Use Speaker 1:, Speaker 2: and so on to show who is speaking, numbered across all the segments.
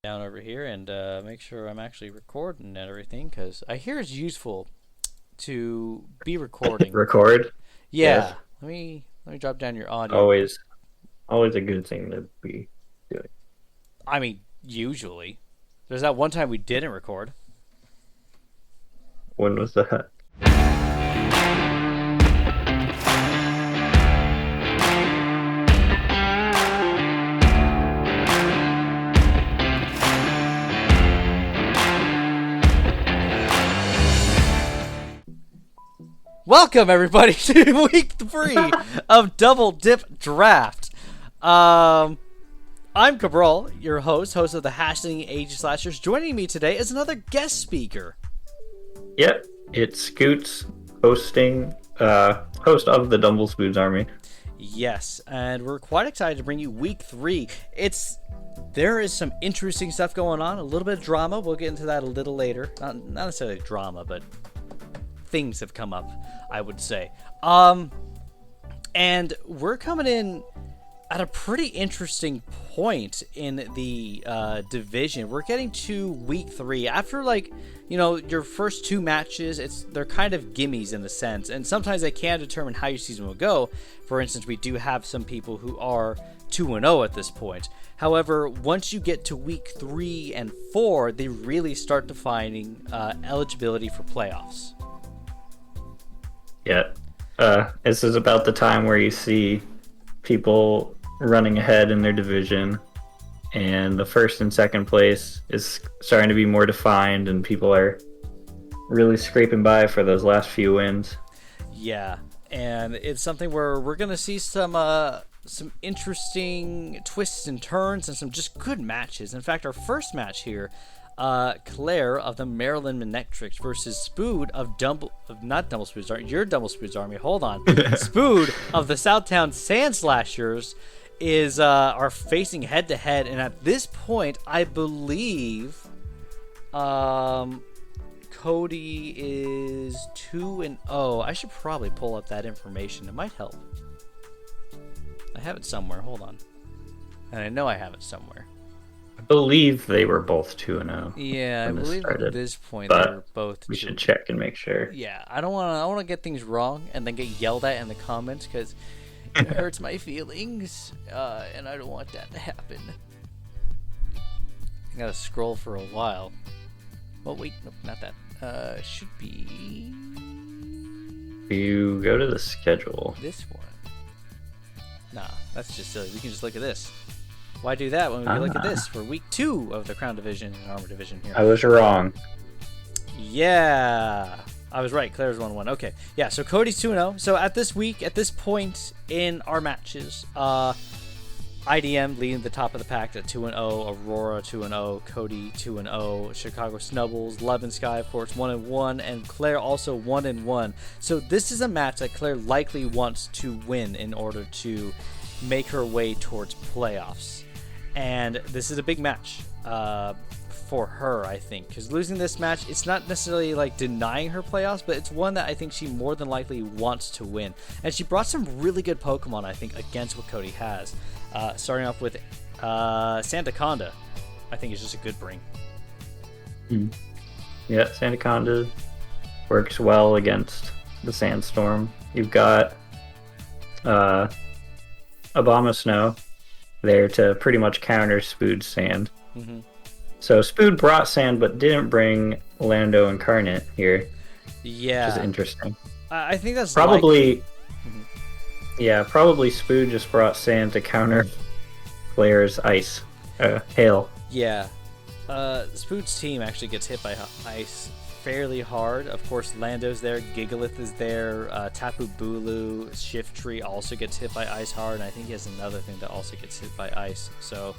Speaker 1: Down over here and make sure I'm actually recording and everything because I hear it's useful to be recording.
Speaker 2: Record.
Speaker 1: Yeah,
Speaker 2: Yes.
Speaker 1: let me drop down your audio.
Speaker 2: Always, always a good thing to be doing.
Speaker 1: I mean, usually. There's that one time we didn't record.
Speaker 2: When was that?
Speaker 1: Welcome everybody to week 3 of Double Dip Draft. I'm Cabral, your host of the Hashing Age Slashers. Joining me today is another guest speaker.
Speaker 2: Yep, it's Scoots hosting, host of the Dumblespoons Army.
Speaker 1: Yes, and we're quite excited to bring you week 3. There is some interesting stuff going on, a little bit of drama. We'll get into that a little later. Not necessarily drama, but things have come up, I would say. And we're coming in at a pretty interesting point in the division. We're getting to week 3 after, your first 2 matches. They're kind of gimmies in a sense, and sometimes they can determine how your season will go. For instance, we do have some people who are 2-0 at this point. However, once you get to week 3 and 4, they really start defining eligibility for playoffs.
Speaker 2: Yeah, this is about the time where you see people running ahead in their division, and the first and second place is starting to be more defined, and people are really scraping by for those last few wins.
Speaker 1: Yeah, and it's something where we're gonna see some interesting twists and turns and some just good matches. In fact, our first match here, Claire of the Maryland Manectrics versus Spood of not Dumblespoons Army, your Dumblespoons Army. Hold on, Spood of the Southtown Sand Slashers are facing head to head, and at this point, I believe, Cody is 2-0. I should probably pull up that information. It might help. I have it somewhere. Hold on. And I know I have it somewhere.
Speaker 2: I believe they were both 2-0.
Speaker 1: Yeah, I believe at this point
Speaker 2: but
Speaker 1: they were both.
Speaker 2: We should check and make sure.
Speaker 1: Yeah, I don't want to. I want to get things wrong and then get yelled at in the comments because it hurts my feelings, and I don't want that to happen. I gotta scroll for a while. Oh wait, nope, not that. Should be.
Speaker 2: You go to the schedule.
Speaker 1: This one. Nah, that's just silly. We can just look at this. Why do that when we can look at this for week 2 of the Crown Division and Armor Division here?
Speaker 2: I was wrong.
Speaker 1: Yeah, I was right. Claire's 1-1. Okay, yeah. So Cody's 2-0. So at this point in our matches, IDM leading the top of the pack at 2-0, Aurora 2-0, Cody 2-0, Chicago Snubbles, Love and Sky, of course, 1-1, and Claire also 1-1. So this is a match that Claire likely wants to win in order to make her way towards playoffs. And this is a big match for her, I think, because losing this match, it's not necessarily like denying her playoffs, but it's one that I think she more than likely wants to win. And she brought some really good Pokemon, I think, against what Cody has. Starting off with Sandaconda, I think is just a good bring.
Speaker 2: Yeah, Sandaconda works well against the Sandstorm. You've got Abomasnow there to pretty much counter Spood's Sand.
Speaker 1: Mm-hmm.
Speaker 2: So Spood brought Sand but didn't bring Lando Incarnate here.
Speaker 1: Yeah.
Speaker 2: Which is interesting.
Speaker 1: I think that's
Speaker 2: probably... Yeah, probably Spood just brought Sand to counter Claire's Ice. Hail.
Speaker 1: Yeah. Spood's team actually gets hit by ice fairly hard. Of course, Lando's there, Gigalith is there, Tapu Bulu, Shiftry also gets hit by ice hard, and I think he has another thing that also gets hit by ice. So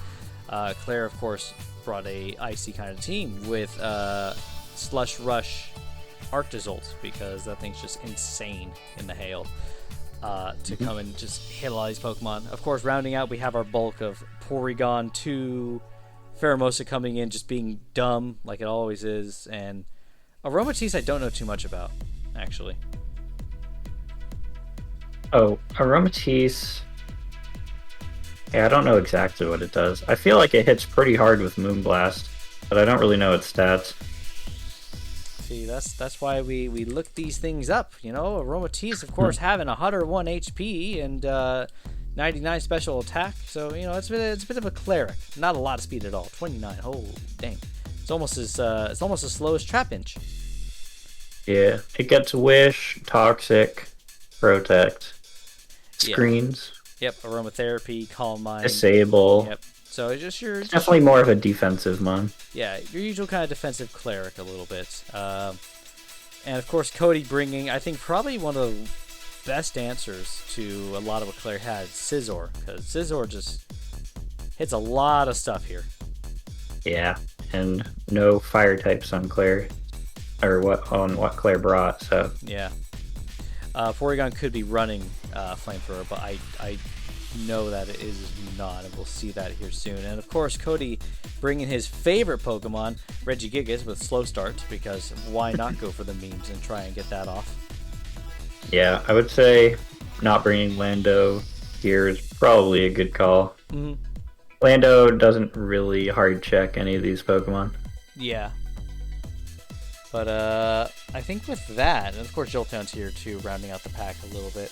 Speaker 1: Claire, of course, brought a icy kind of team with Slush Rush Arctozolt, because that thing's just insane in the hail to come and just hit all these Pokemon. Of course, rounding out, we have our bulk of Porygon 2, Pheromosa coming in just being dumb like it always is, and Aromatisse I don't know too much about, actually.
Speaker 2: Oh, Aromatisse Yeah, I don't know exactly what it does. I feel like it hits pretty hard with Moonblast, but I don't really know its stats.
Speaker 1: See, that's why we look these things up. You know, Aromatisse, of course, having 101 HP and 99 special attack. So you know, it's a bit of a cleric. Not a lot of speed at all. 29. Oh, dang! It's almost as slow as Trapinch.
Speaker 2: Yeah, it gets Wish, Toxic, Protect, Screens.
Speaker 1: Yep, Aromatherapy, Calm Mind.
Speaker 2: Disable.
Speaker 1: Yep. So it's just
Speaker 2: It's definitely more of a defensive mon.
Speaker 1: Yeah, your usual kind of defensive cleric a little bit. And of course, Cody bringing, I think, probably one of the best answers to a lot of what Claire had, Scizor, because Scizor just hits a lot of stuff here.
Speaker 2: Yeah, and no fire types on Claire, or what Claire brought. So
Speaker 1: yeah, Porygon could be running Flamethrower, but I know that it is not, and we'll see that here soon. And of course, Cody bringing his favorite Pokemon, Regigigas, with Slow Start, because why not go for the memes and try and get that off?
Speaker 2: yeah, I would say not bringing Lando here is probably a good call.
Speaker 1: Mm-hmm.
Speaker 2: Lando doesn't really hard check any of these Pokemon.
Speaker 1: Yeah. But I think with that, and of course Jolteon's here too, rounding out the pack a little bit.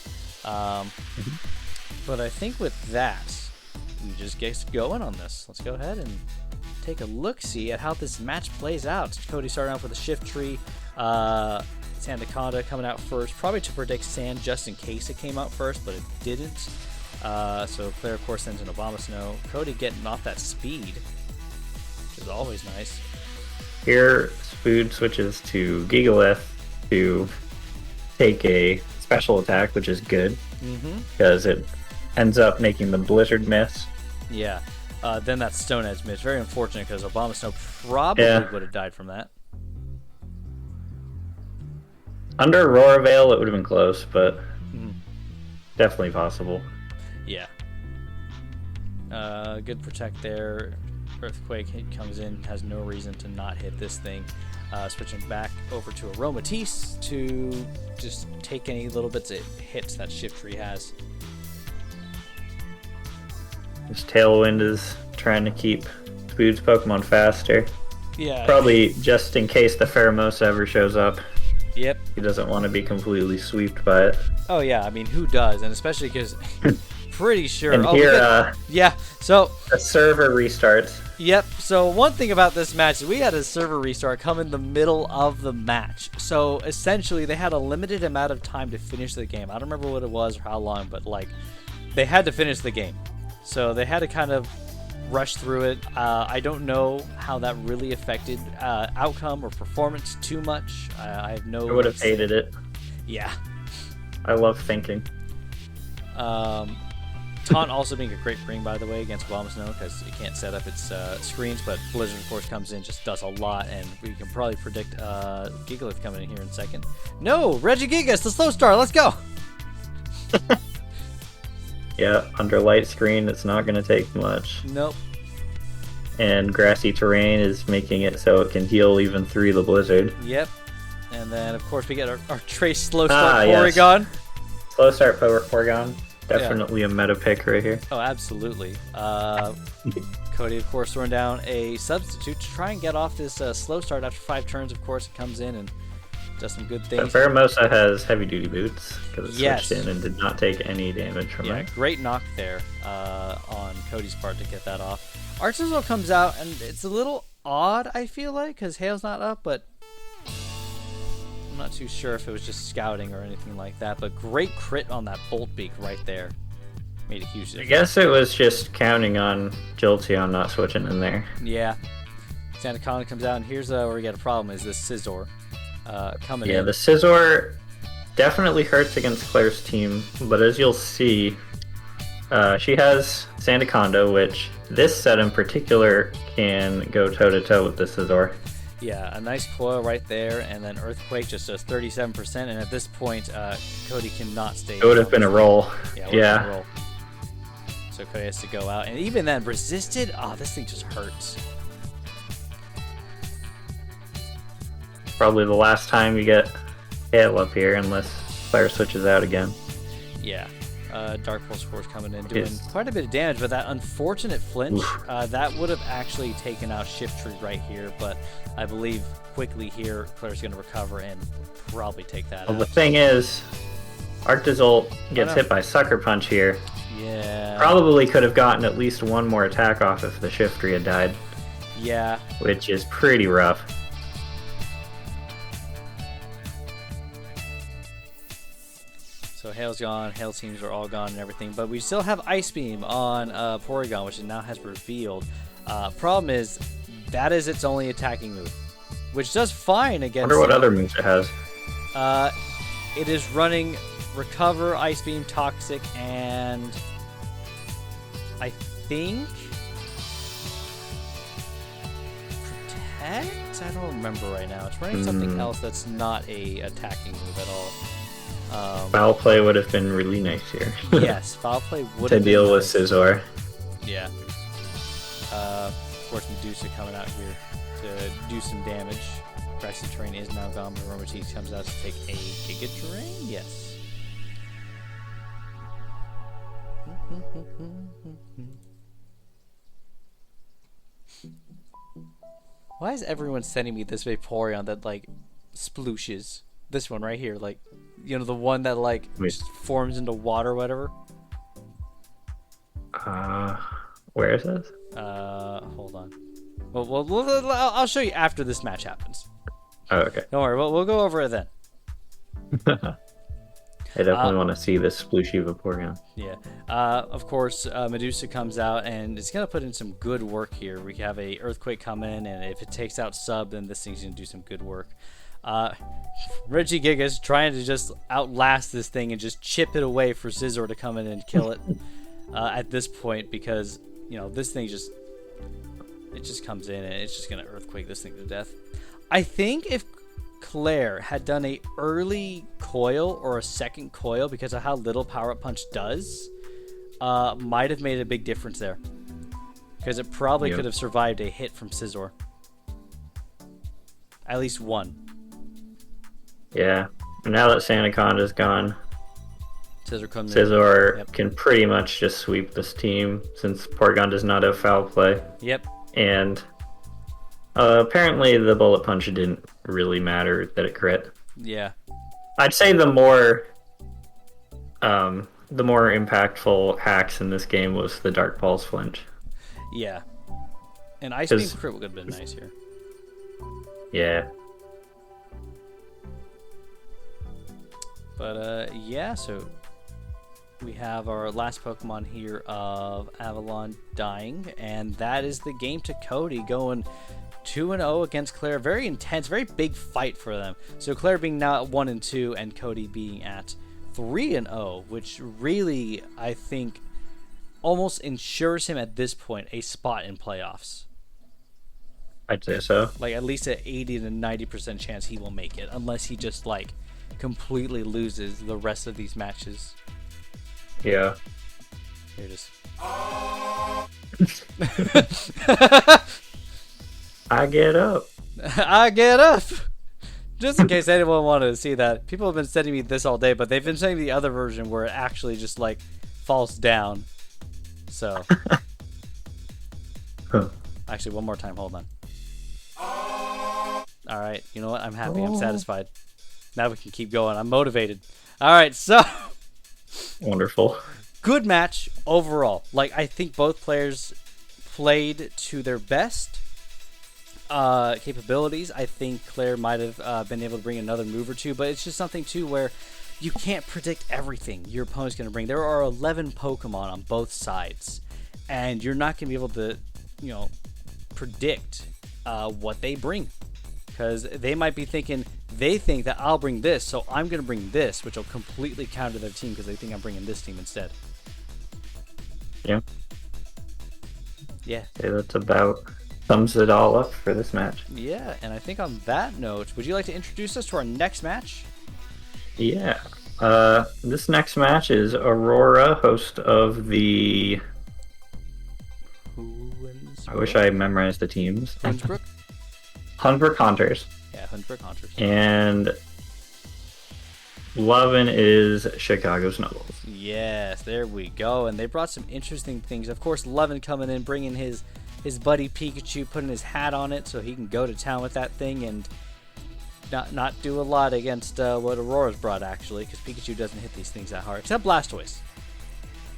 Speaker 1: But I think with that, we just get going on this. Let's go ahead and take a look-see at how this match plays out. Cody starting off with a Shift Tree. Sandaconda coming out first, probably to predict Sand just in case it came out first, but it didn't. So Claire, of course, sends an Abomasnow. Cody getting off that speed, which is always nice.
Speaker 2: Here, Food switches to Gigalith to take a special attack, which is good, because it ends up making the Blizzard miss.
Speaker 1: Yeah. Then that Stone Edge miss. Very unfortunate, because Abomasnow probably would have died from that.
Speaker 2: Under Aurora Veil, it would have been close, but definitely possible.
Speaker 1: Yeah. Good protect there. Earthquake comes in, has no reason to not hit this thing. Switching back over to Aromatisse to just take any little bits it hits that Shift Tree has.
Speaker 2: This Tailwind is trying to keep Food's Pokemon faster.
Speaker 1: Yeah.
Speaker 2: Probably just in case the Pheromosa ever shows up.
Speaker 1: Yep.
Speaker 2: He doesn't want to be completely swept by it.
Speaker 1: Oh yeah, I mean, who does? And especially because pretty sure.
Speaker 2: And here,
Speaker 1: yeah. So
Speaker 2: a server restarts.
Speaker 1: Yep. So one thing about this match is we had a server restart come in the middle of the match. So essentially, they had a limited amount of time to finish the game. I don't remember what it was or how long, but like, they had to finish the game. So they had to kind of rush through it. I don't know how that really affected outcome or performance too much. I have no.
Speaker 2: I would have hated it.
Speaker 1: Yeah.
Speaker 2: I love thinking.
Speaker 1: Taunt also being a great bring, by the way, against Abomasnow, because it can't set up its screens, but Blizzard, of course, comes in, just does a lot, and we can probably predict Gigalith coming in here in a second. No! Regigigas, the slow start, let's go!
Speaker 2: Yeah, under light screen, it's not going to take much.
Speaker 1: Nope.
Speaker 2: And grassy terrain is making it so it can heal even through the blizzard.
Speaker 1: Yep. And then, of course, we get our Trace slow start Porygon.
Speaker 2: Yes. Slow start Porygon. Definitely a meta pick right here.
Speaker 1: Oh, absolutely. Cody, of course, throwing down a substitute to try and get off this slow start after 5 turns. Of course, it comes in and does some good things.
Speaker 2: The Pheromosa has heavy-duty boots because it switched in and did not take any damage from it.
Speaker 1: Great knock there on Cody's part to get that off. Artisanal comes out, and it's a little odd, I feel like, because Hail's not up, but I'm not too sure if it was just scouting or anything like that. But great crit on that Bolt Beak right there. Made a huge difference.
Speaker 2: I guess it was just counting on Jolteon not switching in there.
Speaker 1: Yeah. Sandaconda comes out, and here's where we get a problem, is this Scizor coming in.
Speaker 2: Yeah, the Scizor definitely hurts against Claire's team, but as you'll see, she has Sandaconda, which this set in particular can go toe-to-toe with the Scizor.
Speaker 1: Yeah, a nice coil right there, and then Earthquake just does 37%, and at this point, Cody cannot stay.
Speaker 2: It would have been a roll.
Speaker 1: Yeah, it would have been a roll. So Cody has to go out, and even then, resisted? Oh, this thing just hurts.
Speaker 2: Probably the last time you get Hail up here, unless Claire switches out again.
Speaker 1: Yeah. Dark Pulse Force coming in, doing quite a bit of damage, but that unfortunate flinch, that would have actually taken out Shift Tree right here, but I believe quickly here, Claire's going to recover and probably take that out.
Speaker 2: The thing is, Arctazult gets hit by Sucker Punch here.
Speaker 1: Yeah.
Speaker 2: Probably could have gotten at least one more attack off if the Shift Tree had died.
Speaker 1: Yeah.
Speaker 2: Which is pretty rough.
Speaker 1: So Hail's gone, Hail teams are all gone and everything, but we still have Ice Beam on Porygon, which it now has revealed. Problem is, that is its only attacking move, which does fine against...
Speaker 2: I wonder what other moves it has.
Speaker 1: It is running Recover, Ice Beam, Toxic, and I think Protect? I don't remember right now. It's running something else that's not a attacking move at all.
Speaker 2: Foul Play would have been really nice here.
Speaker 1: Yes, Foul Play would have
Speaker 2: to
Speaker 1: been
Speaker 2: deal with
Speaker 1: nice.
Speaker 2: Scizor.
Speaker 1: Yeah. Of course, Medusa coming out here to do some damage. Grassy Terrain is now gone, but Romatisse comes out to take a Giga Drain? Yes. Why is everyone sending me this Vaporeon that, like, splooshes? This one right here, like, you know, the one that, like, just forms into water or whatever?
Speaker 2: Where is this?
Speaker 1: Hold on. Well, I'll show you after this match happens.
Speaker 2: Oh, okay.
Speaker 1: Don't worry, we'll go over it then.
Speaker 2: I definitely want to see this splooshy Vaporeon.
Speaker 1: Yeah. Of course, Medusa comes out, and it's going to put in some good work here. We have a Earthquake come in, and if it takes out Sub, then this thing's going to do some good work. Reggie Giga's trying to just outlast this thing and just chip it away for Scizor to come in and kill it at this point, because, you know, this thing just comes in and it's just going to Earthquake this thing to death. I think if Claire had done a early coil or a second coil, because of how little Power Up Punch does, might have made a big difference there, because it probably could have survived a hit from Scizor. At least one.
Speaker 2: Yeah. And now that Sandaconda's gone,
Speaker 1: Scizor
Speaker 2: can pretty much just sweep this team, since Porygon does not have Foul Play.
Speaker 1: Yep.
Speaker 2: And apparently the Bullet Punch didn't really matter that it crit.
Speaker 1: Yeah.
Speaker 2: I'd say the more impactful hacks in this game was the Dark Pulse flinch.
Speaker 1: Yeah. And Ice Beam crit would have been nice here.
Speaker 2: Yeah.
Speaker 1: But yeah, so we have our last Pokemon here of Avalon dying, and that is the game to Cody, going 2-0 against Claire. Very intense, very big fight for them. So Claire being now at 1-2 and Cody being at 3-0, which really, I think, almost ensures him at this point a spot in playoffs.
Speaker 2: I'd say so.
Speaker 1: Like at least an 80 to 90% chance he will make it, unless he just like completely loses the rest of these matches.
Speaker 2: Yeah.
Speaker 1: Here it is.
Speaker 2: I get up.
Speaker 1: I get up. Just in case anyone wanted to see that. People have been sending me this all day, but they've been sending me the other version where it actually just like falls down. So. Actually, one more time. Hold on. All right. You know what? I'm happy. I'm satisfied. Now we can keep going. I'm motivated. All right. So.
Speaker 2: Wonderful.
Speaker 1: Good match overall. Like, I think both players played to their best capabilities. I think Claire might have been able to bring another move or two, but it's just something too where you can't predict everything your opponent's going to bring. There are 11 Pokemon on both sides, and you're not going to be able to, you know, predict what they bring, because they might be thinking, they think that I'll bring this, so I'm going to bring this, which will completely counter their team because they think I'm bringing this team instead.
Speaker 2: Yeah.
Speaker 1: Yeah.
Speaker 2: Okay, that's about sums it all up for this match.
Speaker 1: Yeah, and I think on that note, would you like to introduce us to our next match?
Speaker 2: Yeah. This next match is Aurora, host of the... I wish I memorized the teams.
Speaker 1: Hunsbrook?
Speaker 2: Hunbrook Hunters.
Speaker 1: Yeah, Hunsbrook Hunters.
Speaker 2: And Lovin is Chicago Snuggles.
Speaker 1: Yes, there we go. And they brought some interesting things. Of course, Levin coming in, bringing his buddy Pikachu, putting his hat on it so he can go to town with that thing and not do a lot against what Aurora's brought, actually, because Pikachu doesn't hit these things that hard, except Blastoise.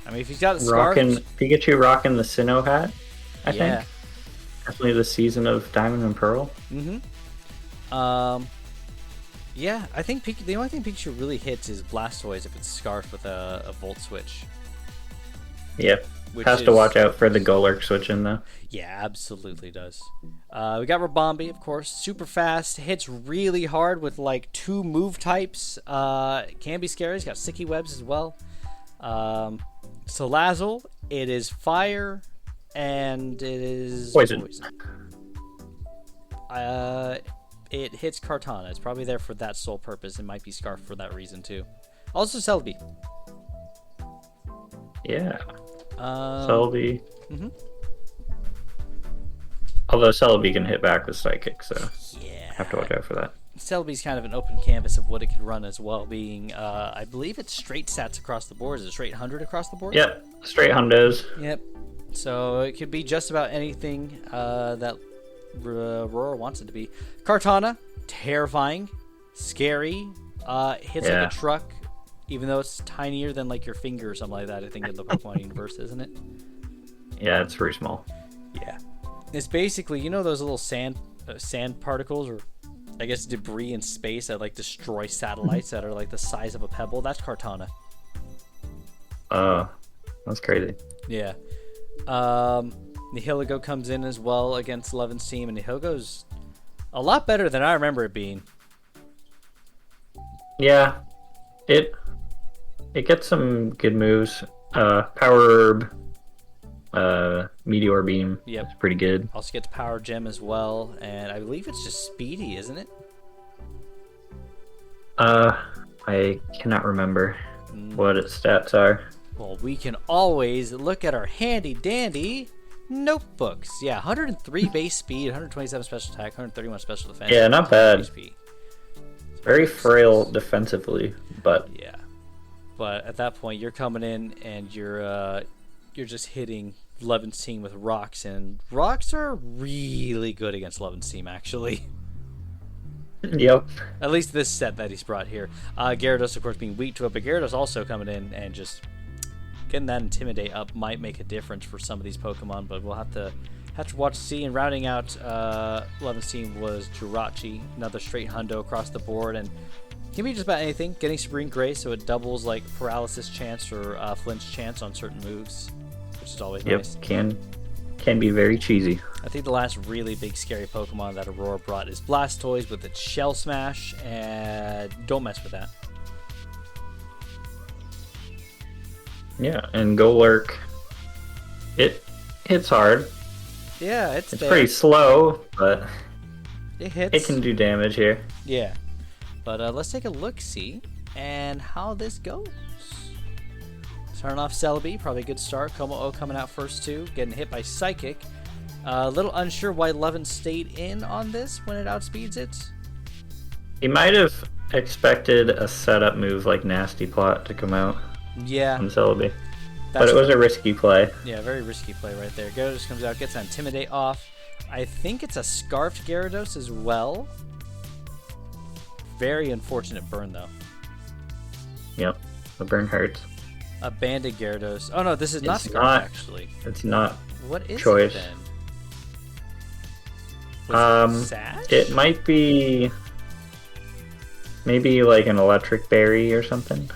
Speaker 1: I mean, if he's got a scarf...
Speaker 2: Pikachu rocking the Sinnoh hat, I
Speaker 1: yeah.
Speaker 2: think. Definitely the season of Diamond and Pearl.
Speaker 1: Yeah, I think the only thing Pikachu really hits is Blastoise if it's Scarf with a Volt Switch.
Speaker 2: Yep. Has to watch out for the Golurk switching, though.
Speaker 1: Yeah, absolutely does. We got Rabombi, of course. Super fast. Hits really hard with, like, 2 move types. Can be scary. He's got Sticky Webs as well. Salazzle, it is Fire, and it is...
Speaker 2: Poison.
Speaker 1: It hits Kartana. It's probably there for that sole purpose. It might be Scarf for that reason, too. Also, Celebi.
Speaker 2: Yeah. Celebi.
Speaker 1: Mm-hmm.
Speaker 2: Although Celebi can hit back with Psychic, so
Speaker 1: yeah,
Speaker 2: have to watch out for that.
Speaker 1: Celebi's kind of an open canvas of what it could run as well, being, I believe it's straight stats across the board. Is it straight 100 across the board?
Speaker 2: Yep, straight hundos.
Speaker 1: Yep. So it could be just about anything that Aurora wants it to be. Kartana, terrifying, scary, hits like a truck, even though it's tinier than like your finger or something like that. I think in the Pokemon universe, isn't it?
Speaker 2: Yeah, it's pretty small.
Speaker 1: Yeah, it's basically, you know, those little sand particles, or I guess debris in space that like destroy satellites that are like the size of a pebble. That's Kartana.
Speaker 2: Oh, that's crazy.
Speaker 1: Yeah. Nihilego comes in as well against Levin's team, and Nihilego's a lot better than I remember it being.
Speaker 2: Yeah, it gets some good moves. Power Herb, Meteor Beam.
Speaker 1: Yep,
Speaker 2: it's pretty good.
Speaker 1: Also gets Power Gem as well, and I believe it's just Speedy, isn't it?
Speaker 2: I cannot remember what its stats are.
Speaker 1: Well, we can always look at our handy dandy notebooks. Yeah, 103 base speed, 127 special attack, 131 special defense.
Speaker 2: Yeah, not bad.
Speaker 1: HP.
Speaker 2: Very frail defensively, but
Speaker 1: yeah. But at that point, you're coming in and you're just hitting Levin's team with rocks, and rocks are really good against Levin's team, actually.
Speaker 2: Yep.
Speaker 1: At least this set that he's brought here. Gyarados, of course, being weak to it, but Gyarados also coming in and just getting that Intimidate up might make a difference for some of these Pokemon, but we'll have to watch to see. And rounding out Levin's team was Jirachi, another straight hundo across the board, and can be just about anything. Getting Supreme Grace, so it doubles like paralysis chance or flinch chance on certain moves, which is always nice.
Speaker 2: Yep, can be very cheesy.
Speaker 1: I think the last really big scary Pokemon that Aurora brought is Blastoise with its Shell Smash, and don't mess with that.
Speaker 2: Yeah, and Golurk, it hits hard.
Speaker 1: Yeah, it's
Speaker 2: pretty slow, but
Speaker 1: it hits.
Speaker 2: It can do damage here.
Speaker 1: Yeah, but let's take a look-see and how this goes. Starting off Celebi, probably a good start. Como-O coming out first too, getting hit by Psychic. A little unsure why Levin stayed in on this when it outspeeds it.
Speaker 2: He might have expected a setup move like Nasty Plot to come out.
Speaker 1: Yeah.
Speaker 2: On Celebi. But it was a risky play.
Speaker 1: Yeah, very risky play right there. Gyarados comes out, gets Intimidate off. I think it's a Scarfed Gyarados as well. Very unfortunate burn, though.
Speaker 2: Yep, the burn hurts.
Speaker 1: A Banded Gyarados. Oh, no, this is not Scarfed, actually.
Speaker 2: It's not.
Speaker 1: What is
Speaker 2: choice.
Speaker 1: it, then? Was it Sash?
Speaker 2: It might be maybe like an Electric Berry or something.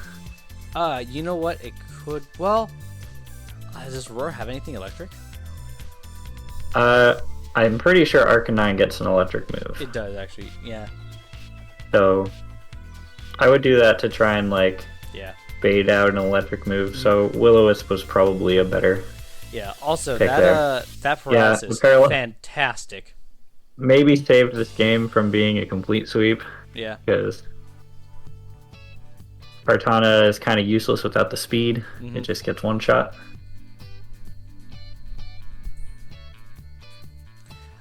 Speaker 1: You know what? It could... Well, does this Roar have anything electric?
Speaker 2: I'm pretty sure Arcanine gets an electric move.
Speaker 1: It does, actually, yeah.
Speaker 2: So, I would do that to try and, like,
Speaker 1: yeah,
Speaker 2: bait out an electric move. So, Will-O-Wisp was probably a better...
Speaker 1: Yeah, also, that paralysis, fantastic.
Speaker 2: Maybe saved this game from being a complete sweep.
Speaker 1: Yeah.
Speaker 2: Because Kartana is kind of useless without the speed. It just gets one shot.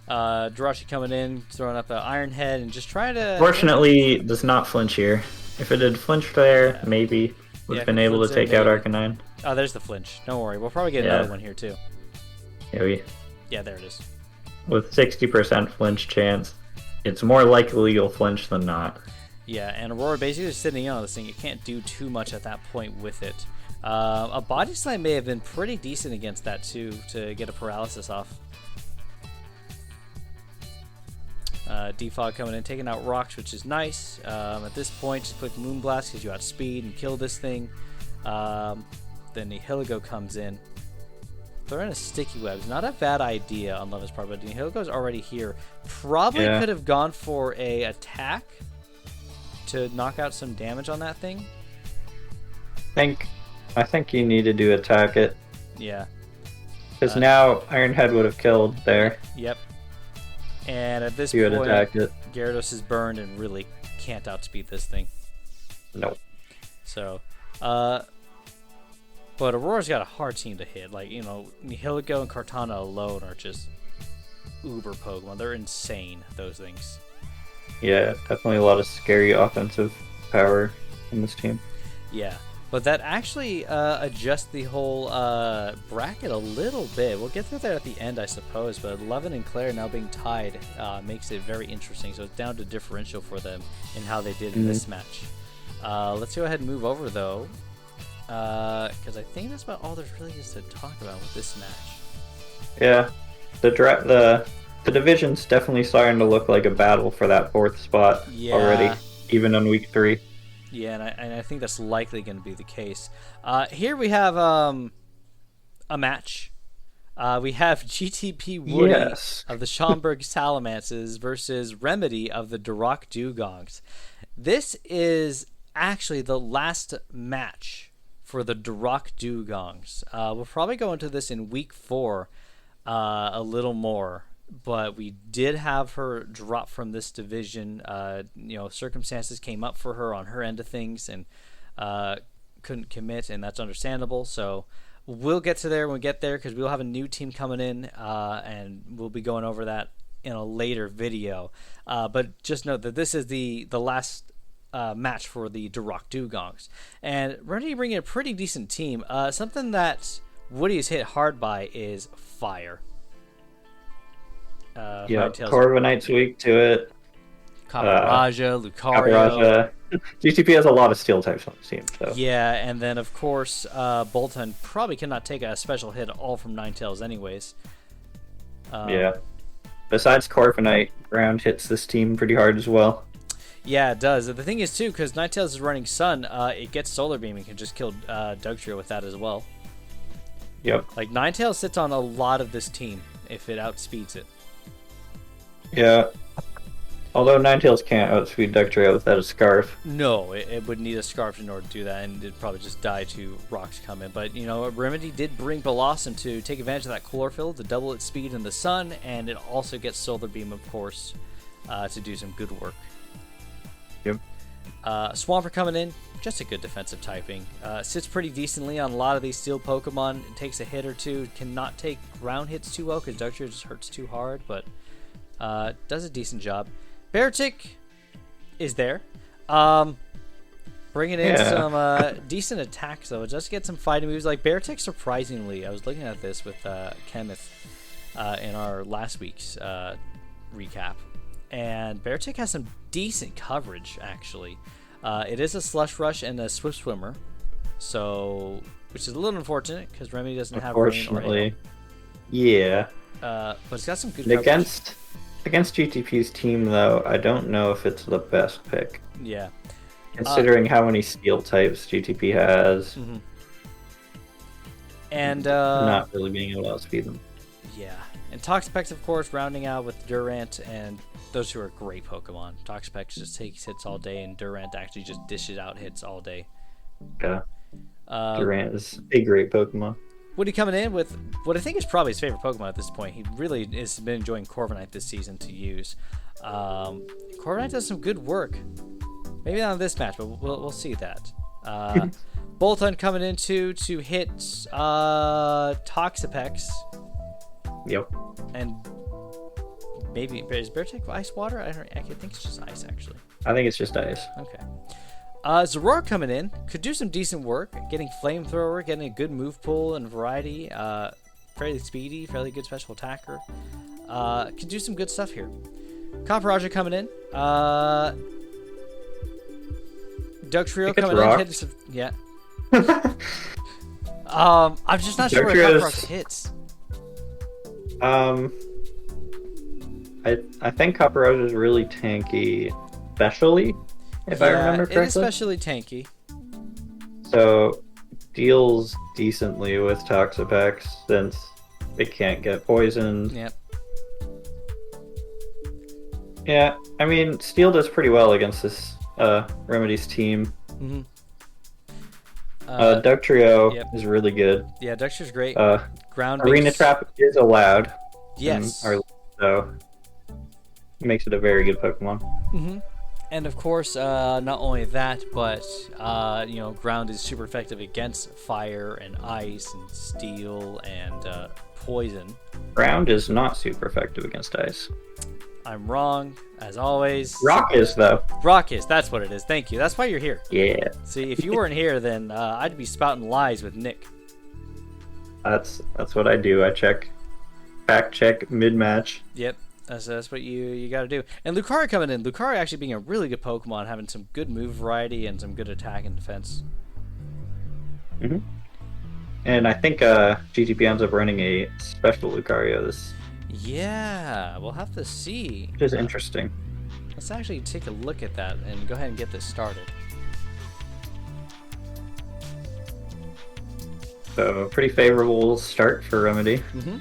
Speaker 1: Jirachi coming in, throwing up an Iron Head, and just trying to...
Speaker 2: Fortunately, does not flinch here. If it had flinched there,
Speaker 1: Yeah.
Speaker 2: maybe would
Speaker 1: Yeah,
Speaker 2: have
Speaker 1: if
Speaker 2: been
Speaker 1: it
Speaker 2: able to
Speaker 1: flinched
Speaker 2: take
Speaker 1: there,
Speaker 2: out
Speaker 1: maybe.
Speaker 2: Arcanine.
Speaker 1: Oh, there's the flinch. Don't worry. We'll probably get
Speaker 2: Yeah.
Speaker 1: another one here, too.
Speaker 2: Yeah,
Speaker 1: Yeah, there it is.
Speaker 2: with 60% flinch chance, it's more likely you'll flinch than not.
Speaker 1: Yeah, and Aurora basically is sitting in on this thing. You can't do too much at that point with it. A Body Slam may have been pretty decent against that, too, to get a paralysis off. Defog coming in, taking out rocks, which is nice. At this point, just click Moonblast because you outspeed and kill this thing. Then Nihilego comes in. Throw in a Sticky Webs. Not a bad idea on Leva's part, but Nihilego's already here. Probably could have gone for a attack to knock out some damage on that thing.
Speaker 2: I think you needed to attack it.
Speaker 1: Yeah.
Speaker 2: Because now Ironhead would have killed there.
Speaker 1: Yep. And at this
Speaker 2: You had
Speaker 1: point,
Speaker 2: attacked it.
Speaker 1: Gyarados is burned and really can't outspeed this thing.
Speaker 2: Nope.
Speaker 1: So, but Aurora's got a hard team to hit. Like, Nihilego and Kartana alone are just uber Pokemon. They're insane, those things.
Speaker 2: Yeah, definitely a lot of scary offensive power in this team.
Speaker 1: Yeah. But that actually adjusts the whole bracket a little bit. We'll get to that at the end, I suppose. But Levin and Claire now being tied makes it very interesting. So it's down to differential for them in how they did in this match. Let's go ahead and move over, though. Because I think that's about all there's really is to talk about with this match.
Speaker 2: Yeah. The division's definitely starting to look like a battle for that 4th spot already, even on week 3.
Speaker 1: Yeah, and I think that's likely going to be the case. Here we have a match. We have GTP Woody of the Schaumburg Salamances versus Remedy of the Duroc Dugongs. This is actually the last match for the Duroc Dugongs. We'll probably go into this in week 4 a little more. But we did have her drop from this division. Circumstances came up for her on her end of things and couldn't commit, and that's understandable. So we'll get to there when we get there because we'll have a new team coming in, and we'll be going over that in a later video. But just note that this is the last match for the Duroc Dugongs. And we're going to bring in a pretty decent team. Something that Woody is hit hard by is fire.
Speaker 2: Corviknight's weak to it.
Speaker 1: Caparaja, Lucario.
Speaker 2: GTP has a lot of steel types on the team. So.
Speaker 1: Yeah, and then of course, Bolton probably cannot take a special hit all from Ninetales anyways.
Speaker 2: Besides Corviknight, ground hits this team pretty hard as well.
Speaker 1: Yeah, it does. The thing is, too, because Ninetales is running Sun, it gets Solar Beam and can just kill Dugtrio with that as well.
Speaker 2: Yep.
Speaker 1: Like, Ninetales sits on a lot of this team if it outspeeds it.
Speaker 2: Yeah. Although Ninetales can't outspeed Dugtrio without a Scarf.
Speaker 1: No, it would need a Scarf in order to do that, and it'd probably just die to rocks coming. But, Remedy did bring Blossom to take advantage of that chlorophyll to double its speed in the sun, and it also gets Solar Beam, of course, to do some good work.
Speaker 2: Yep.
Speaker 1: Swampert coming in, just a good defensive typing. Sits pretty decently on a lot of these steel Pokemon. It takes a hit or two. Cannot take ground hits too well because Dugtrio just hurts too hard, but does a decent job. Beartic is there. Bringing in some decent attacks, though. It does get some fighting moves. Like Beartic, surprisingly, I was looking at this with Kenneth in our last week's recap. And Beartic has some decent coverage, actually. It is a Slush Rush and a Swift Swimmer, which is a little unfortunate because Remedy doesn't have rain or hail.
Speaker 2: Yeah.
Speaker 1: But it's got some good coverage.
Speaker 2: Against GTP's team, though, I don't know if it's the best pick.
Speaker 1: Yeah.
Speaker 2: Considering how many steel types GTP has.
Speaker 1: Mm-hmm. And
Speaker 2: not really being able to outspeed them.
Speaker 1: Yeah. And Toxapex, of course, rounding out with Durant, and those two are great Pokemon. Toxapex just takes hits all day, and Durant actually just dishes out hits all day.
Speaker 2: Yeah. Durant is a great Pokemon.
Speaker 1: Woody coming in with what I think is probably his favorite Pokemon at this point. He really has been enjoying Corviknight this season to use. Corviknight does some good work. Maybe not in this match, but we'll see that. Bolton coming in to hit Toxapex.
Speaker 2: Yep.
Speaker 1: And maybe is Beartic Ice Water? I think it's just ice, actually.
Speaker 2: I think it's just ice.
Speaker 1: Okay. Zorora coming in could do some decent work, getting flamethrower, getting a good move pool and variety. Fairly speedy, fairly good special attacker. Could do some good stuff here. Copper coming in. Doug Trio coming in. Hitting some, yeah. I'm just not sure where Copper hits.
Speaker 2: I think Copper is really tanky, especially if I remember correctly.
Speaker 1: It is especially tanky.
Speaker 2: So deals decently with Toxapex since it can't get poisoned.
Speaker 1: Yep.
Speaker 2: Yeah, I mean, Steel does pretty well against this Remedy's team.
Speaker 1: Mm-hmm.
Speaker 2: Doug Trio is really good.
Speaker 1: Yeah, Doug Trio's great. Ground
Speaker 2: Arena Trap is allowed.
Speaker 1: Yes.
Speaker 2: So makes it a very good Pokemon.
Speaker 1: Mm-hmm. And of course, not only that, but ground is super effective against fire and ice and steel and poison.
Speaker 2: Ground is not super effective against ice.
Speaker 1: I'm wrong, as always.
Speaker 2: Rock is, though.
Speaker 1: Rock is, that's what it is. Thank you. That's why you're here.
Speaker 2: Yeah.
Speaker 1: See, if you weren't here, then I'd be spouting lies with Nick.
Speaker 2: That's what I do. I fact check mid-match.
Speaker 1: Yep. That's what you got to do. And Lucario coming in. Lucario actually being a really good Pokemon, having some good move variety and some good attack and defense.
Speaker 2: Mm-hmm. And I think GTP ends up running a special Lucario this.
Speaker 1: Yeah, we'll have to see.
Speaker 2: Which is interesting.
Speaker 1: Let's actually take a look at that and go ahead and get this started.
Speaker 2: So, pretty favorable start for Remedy.
Speaker 1: Mm-hmm.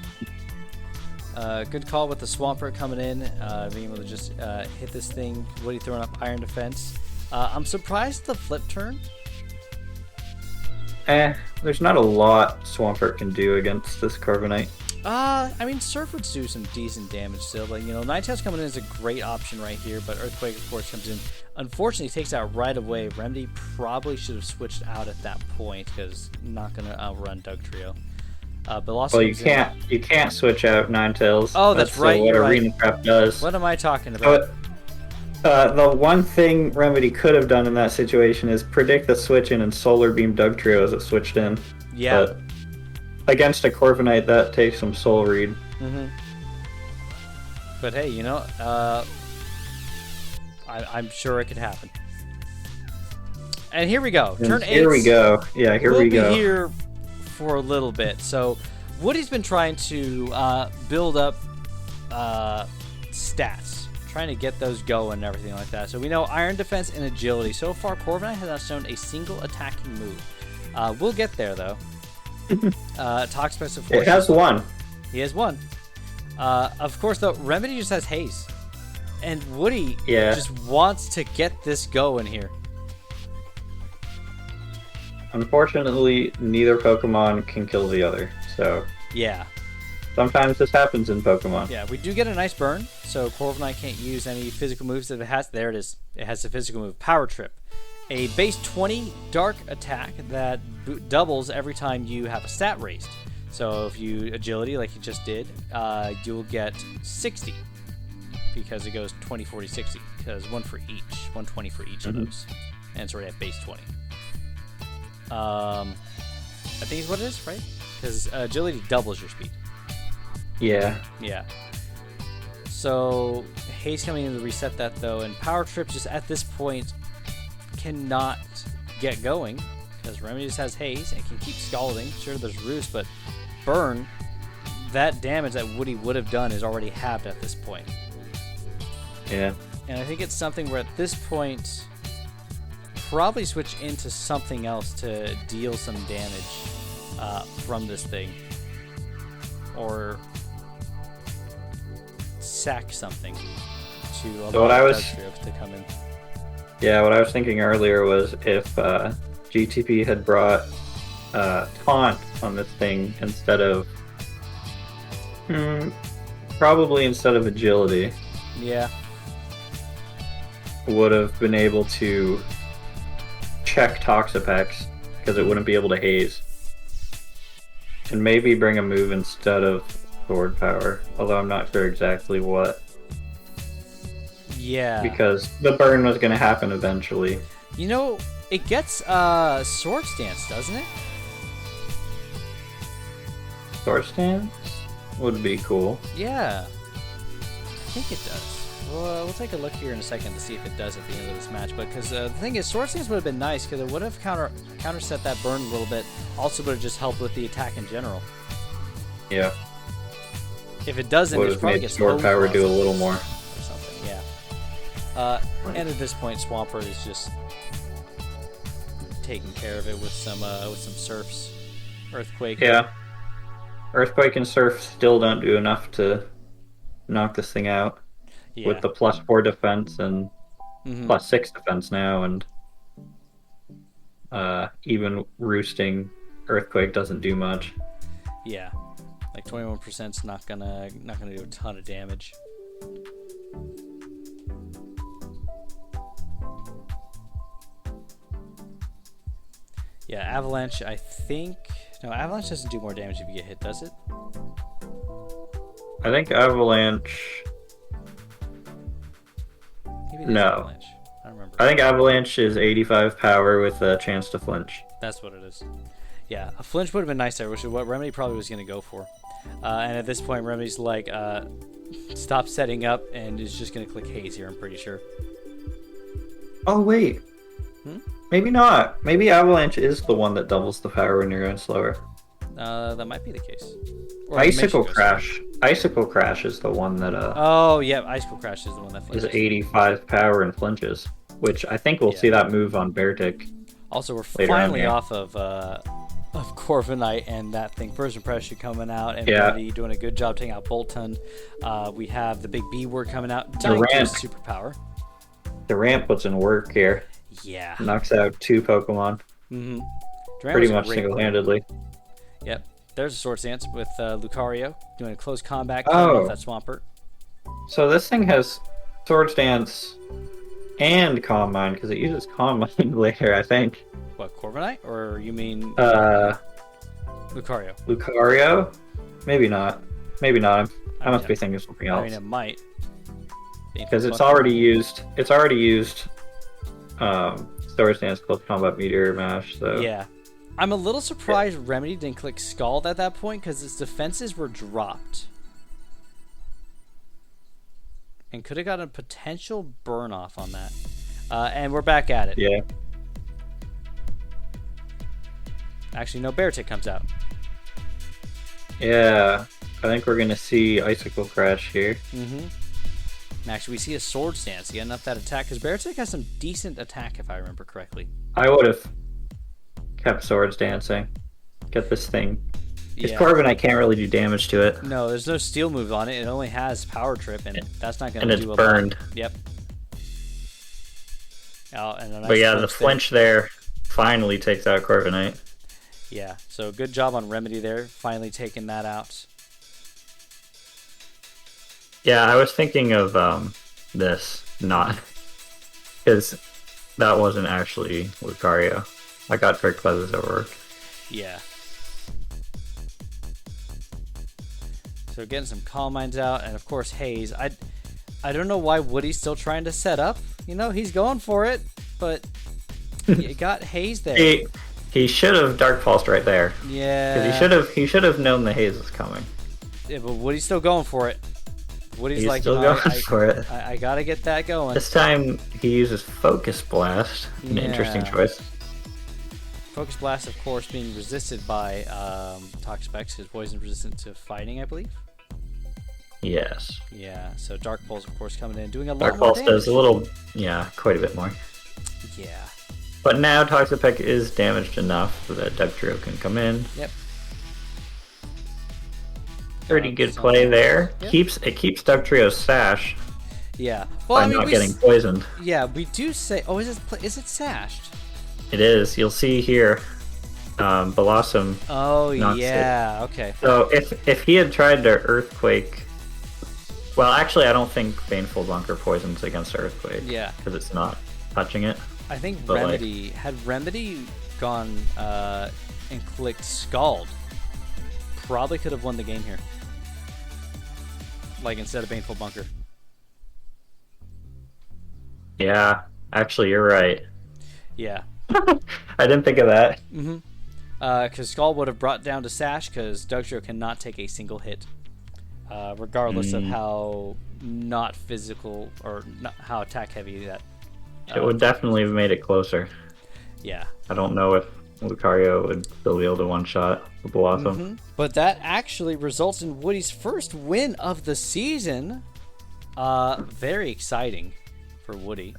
Speaker 1: Good call with the Swampert coming in, being able to just hit this thing. Woody throwing up Iron Defense. I'm surprised the flip turn.
Speaker 2: There's not a lot Swampert can do against this Corviknight.
Speaker 1: I mean, Surf would do some decent damage still, but, Ninetales coming in is a great option right here, but Earthquake, of course, comes in. Unfortunately, takes out right away. Remedy probably should have switched out at that point, because not going to outrun Doug Trio. But
Speaker 2: you can't switch out Ninetales.
Speaker 1: Oh, that's right.
Speaker 2: What Arena Trap does.
Speaker 1: What am I talking about?
Speaker 2: The one thing Remedy could have done in that situation is predict the switch in and Solar Beam Doug Trio as it switched in.
Speaker 1: Yeah.
Speaker 2: But against a Corviknight, that takes some Soul Read.
Speaker 1: Mm-hmm. But hey, I'm sure it could happen. And here we go. Turn 8.
Speaker 2: Here we go. Yeah, here we go.
Speaker 1: We'll be here for a little bit. So Woody's been trying to build up stats, trying to get those going and everything like that. So we know Iron Defense and Agility. So far, Corviknight has not shown a single attacking move. We'll get there, though. Toxapex, of course.
Speaker 2: It has one.
Speaker 1: He has one. Of course, though, Remedy just has haste. And Woody just wants to get this going here.
Speaker 2: Unfortunately, neither Pokemon can kill the other, so...
Speaker 1: Yeah.
Speaker 2: Sometimes this happens in Pokemon.
Speaker 1: Yeah, we do get a nice burn, so Corviknight can't use any physical moves that it has. There it is. It has a physical move, Power Trip. A base 20 dark attack that doubles every time you have a stat raised. So if you agility like you just did, you'll get 60 because it goes 20, 40, 60. Because one for each, 120 for each of those, and it's already at base 20. I think is what it is, right? Because agility doubles your speed.
Speaker 2: Yeah.
Speaker 1: Yeah. So haste coming in to reset that though, and Power Trip just at this point cannot get going because Remedy just has haze and can keep scalding. Sure, there's Roost, but burn, that damage that Woody would have done is already halved at this point.
Speaker 2: Yeah.
Speaker 1: And I think it's something where at this point probably switch into something else to deal some damage from this thing, or sack something to allow to come in.
Speaker 2: Yeah, what I was thinking earlier was if GTP had brought Taunt on this thing instead of probably instead of Agility.
Speaker 1: Yeah.
Speaker 2: Would have been able to check Toxapex because it wouldn't be able to haze. And maybe bring a move instead of Sword Power, although I'm not sure exactly what.
Speaker 1: Yeah.
Speaker 2: Because the burn was going to happen eventually.
Speaker 1: You know, it gets sword stance, doesn't it?
Speaker 2: Sword stance would be cool.
Speaker 1: Yeah, I think it does. Well, we'll take a look here in a second to see if it does at the end of this match. But because the thing is, sword stance would have been nice because it would have counterset that burn a little bit. Also, would have just helped with the attack in general.
Speaker 2: Yeah.
Speaker 1: If it doesn't,
Speaker 2: Would
Speaker 1: it's
Speaker 2: have
Speaker 1: probably
Speaker 2: made
Speaker 1: gets
Speaker 2: sword power do a little more.
Speaker 1: or something. Yeah. And at this point, Swampert is just taking care of it with some surfs, earthquake.
Speaker 2: Yeah. Earthquake and surf still don't do enough to knock this thing out.
Speaker 1: Yeah.
Speaker 2: With the +4 defense and +6 defense now, and even roosting earthquake doesn't do much.
Speaker 1: Yeah, like 21% is not gonna do a ton of damage. Yeah, avalanche. I think no, avalanche doesn't do more damage if you get hit, does it?
Speaker 2: I think avalanche.
Speaker 1: Maybe it is
Speaker 2: No.
Speaker 1: avalanche. I don't remember.
Speaker 2: I think avalanche is 85 power with a chance to flinch.
Speaker 1: That's what it is. Yeah, a flinch would have been nice there, which is what Remedy probably was going to go for. And at this point, Remedy's like, stop setting up and is just going to click haze here, I'm pretty sure.
Speaker 2: Oh, wait. Maybe not. Maybe avalanche is the one that doubles the power when you're going slower.
Speaker 1: That might be the case. Or
Speaker 2: Icicle
Speaker 1: goes
Speaker 2: Crash. Icicle Crash is the one that
Speaker 1: oh, yeah, Icicle Crash is the one that
Speaker 2: is
Speaker 1: flinches.
Speaker 2: 85 power and flinches, which I think we'll see that move on Beartic.
Speaker 1: Also, we're
Speaker 2: later on,
Speaker 1: finally
Speaker 2: yeah.
Speaker 1: off of Corviknight and that thing. First Impression coming out, and
Speaker 2: Yeah.
Speaker 1: Remedy doing a good job taking out Bolton. We have the big B word coming out.
Speaker 2: The
Speaker 1: Dying to
Speaker 2: ramp.
Speaker 1: superpower.
Speaker 2: The ramp puts in work here.
Speaker 1: Yeah.
Speaker 2: Knocks out 2 Pokemon
Speaker 1: Mm-hmm.
Speaker 2: pretty much single-handedly.
Speaker 1: Yep. There's a Sword Stance with Lucario doing a close combat
Speaker 2: Oh.
Speaker 1: off that Swampert.
Speaker 2: So this thing has Sword Stance and Calm Mind, because it uses Calm Mind later, I think.
Speaker 1: What, Corviknight? Or you mean Lucario?
Speaker 2: Lucario? Maybe not. Maybe not. I must
Speaker 1: mean,
Speaker 2: be thinking something
Speaker 1: I
Speaker 2: else.
Speaker 1: mean, it might.
Speaker 2: Because it's already used. It's already used. Sword Stance, Close Combat, Meteor Mash. So
Speaker 1: Yeah. I'm a little surprised Remedy didn't click Scald at that point because its defenses were dropped. And could have got a potential burn off on that. And we're back at it.
Speaker 2: Yeah.
Speaker 1: Actually, no, Beartic comes out.
Speaker 2: Yeah. I think we're gonna see Icicle Crash here.
Speaker 1: Mm-hmm. And actually, we see a Sword Stance getting up that attack because Beartic has some decent attack, if I remember correctly.
Speaker 2: I would have kept Swords Dancing. Get this thing. Because
Speaker 1: Yeah.
Speaker 2: Corviknight can't really do damage to it.
Speaker 1: No, there's no steel move on it. It only has Power Trip, and that's not going
Speaker 2: And
Speaker 1: to
Speaker 2: it's
Speaker 1: do a
Speaker 2: burned.
Speaker 1: lot. Yep. And a nice
Speaker 2: But yeah, the
Speaker 1: flinch
Speaker 2: flinch there finally takes out Corviknight.
Speaker 1: Yeah, so good job on Remedy there, finally taking that out.
Speaker 2: Yeah, I was thinking of this, not because that wasn't actually Lucario. I got tricked by this overwork.
Speaker 1: Yeah. So getting some Calm Minds out, and of course Haze. I don't know why Woody's still trying to set up. You know, he's going for it, but you got Haze there.
Speaker 2: He should have Dark Pulsed right there.
Speaker 1: Yeah.
Speaker 2: Because he should have known the haze was coming.
Speaker 1: Yeah, but Woody's still going for it. Woody's
Speaker 2: He's
Speaker 1: like,
Speaker 2: still
Speaker 1: no,
Speaker 2: going for it.
Speaker 1: I gotta get that going.
Speaker 2: This time he uses Focus Blast. An interesting
Speaker 1: Yeah.
Speaker 2: choice.
Speaker 1: Focus Blast, of course, being resisted by Toxapex. His poison resistant to fighting, I believe.
Speaker 2: Yes.
Speaker 1: Yeah, so Dark Pulse, of course, coming in, doing a lot
Speaker 2: Dark
Speaker 1: more
Speaker 2: Pulse
Speaker 1: damage.
Speaker 2: does a little, quite a bit more.
Speaker 1: Yeah.
Speaker 2: But now Toxapex is damaged enough so that Dugtrio can come in.
Speaker 1: Yep.
Speaker 2: Pretty good play there.
Speaker 1: Yep.
Speaker 2: It keeps Dugtrio's sash
Speaker 1: Yeah. Well,
Speaker 2: by
Speaker 1: I mean,
Speaker 2: not getting poisoned.
Speaker 1: Yeah, we do say. Oh, is it sashed?
Speaker 2: It is. You'll see here. Blossom.
Speaker 1: Oh
Speaker 2: Not
Speaker 1: yeah. Okay.
Speaker 2: So if he had tried to Earthquake, well, actually, I don't think Baneful Bunker poisons against Earthquake.
Speaker 1: Yeah.
Speaker 2: Because it's not touching it.
Speaker 1: I think
Speaker 2: But, like-
Speaker 1: Remedy had Remedy gone and clicked Scald, probably could have won the game here. Like instead of Baneful Bunker.
Speaker 2: Yeah, actually, you're right.
Speaker 1: Yeah.
Speaker 2: I didn't think of that.
Speaker 1: Mm-hmm. Because Skull would have brought down to Sash, because Dugtrio cannot take a single hit, regardless of how not physical or not how attack heavy that.
Speaker 2: It would definitely have made it closer.
Speaker 1: Yeah.
Speaker 2: I don't know if Lucario would still be able to one-shot the Blossom.
Speaker 1: Mm-hmm. But that actually results in Woody's first win of the season. Very exciting for Woody.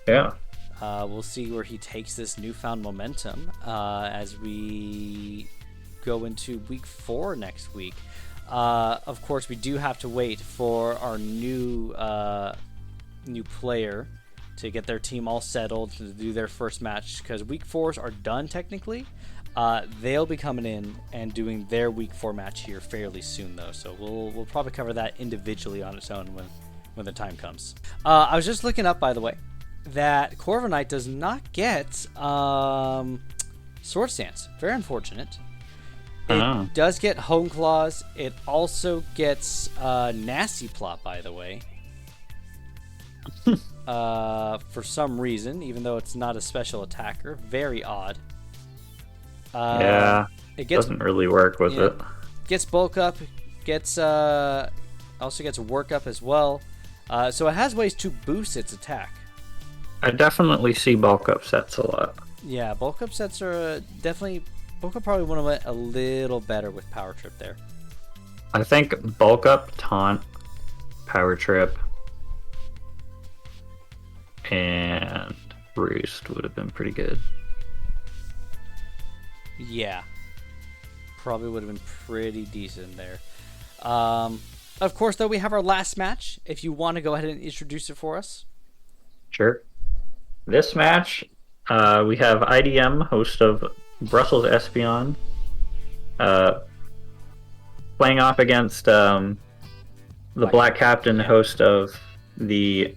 Speaker 2: Yeah.
Speaker 1: We'll see where he takes this newfound momentum as we go into week 4 next week. Of course, we do have to wait for our new player to get their team all settled to do their first match, because week 4s are done technically. They'll be coming in and doing their week 4 match here fairly soon, though. So we'll probably cover that individually on its own when the time comes. I was just looking up, by the way, that Corviknight does not get Sword Stance. Very unfortunate. It does get Home Claws. It also gets Nasty Plot, by the way. For some reason, even though it's not a special attacker. Very odd.
Speaker 2: Yeah, it doesn't really work with it.
Speaker 1: Gets Bulk Up, also gets Work Up as well. So it has ways to boost its attack.
Speaker 2: I definitely see bulk up sets a lot.
Speaker 1: Yeah, bulk up sets are definitely... Bulk up probably would have went a little better with Power Trip there.
Speaker 2: I think bulk up, taunt, Power Trip, and Roost would have been pretty good.
Speaker 1: Yeah. Probably would have been pretty decent there. Of course, though, we have our last match. If you want to go ahead and introduce it for us.
Speaker 2: Sure. This match, we have IDM, host of Brussels Espion, playing off against the Black Captain, host of the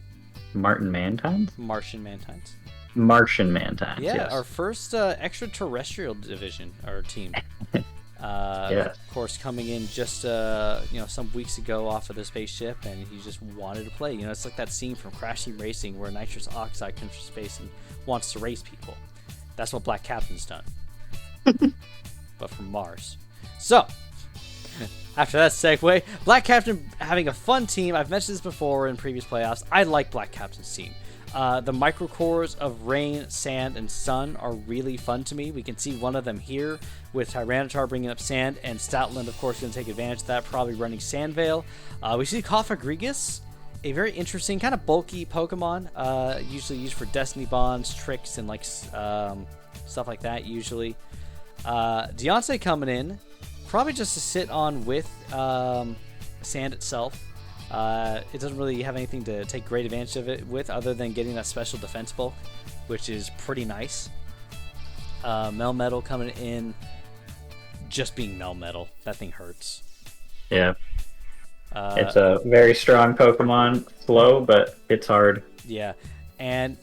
Speaker 2: Martian Mantines?
Speaker 1: Martian Mantines.
Speaker 2: Martian Mantines,
Speaker 1: yeah,
Speaker 2: yes.
Speaker 1: Our first extraterrestrial division, or team.
Speaker 2: Yes.
Speaker 1: Of course, coming in just some weeks ago off of the spaceship, and he just wanted to play. It's like that scene from Crash Team Racing where Nitrous Oxide comes from space and wants to race people. That's what Black Captain's done, but from Mars. So, after that segue, Black Captain having a fun team. I've mentioned this before in previous playoffs. I like Black Captain's team. The microcores of Rain, Sand, and Sun are really fun to me. We can see one of them here with Tyranitar bringing up Sand, and Stoutland, of course, going to take advantage of that, probably running Sand Veil. We see Cofagrigus, a very interesting, kind of bulky Pokemon, usually used for Destiny Bonds, tricks, and stuff like that, usually. Deontay coming in, probably just to sit on with Sand itself. It doesn't really have anything to take great advantage of it with, other than getting that special defense bulk, which is pretty nice. Melmetal coming in, just being Melmetal. That thing hurts.
Speaker 2: Yeah. It's a very strong Pokemon, slow, but it's hard.
Speaker 1: Yeah. And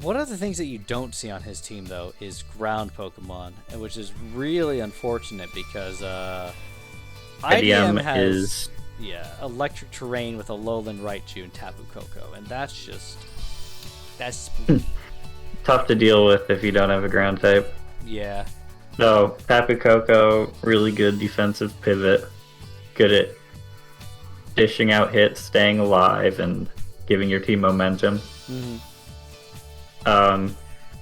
Speaker 1: one of the things that you don't see on his team, though, is ground Pokemon, which is really unfortunate because IDM has... Yeah, electric terrain with a Alolan Raichu and Tapu Koko, and that's spooky.
Speaker 2: Tough to deal with if you don't have a ground type.
Speaker 1: Yeah.
Speaker 2: So, Tapu Koko, really good defensive pivot, good at dishing out hits, staying alive, and giving your team momentum.
Speaker 1: Mm-hmm.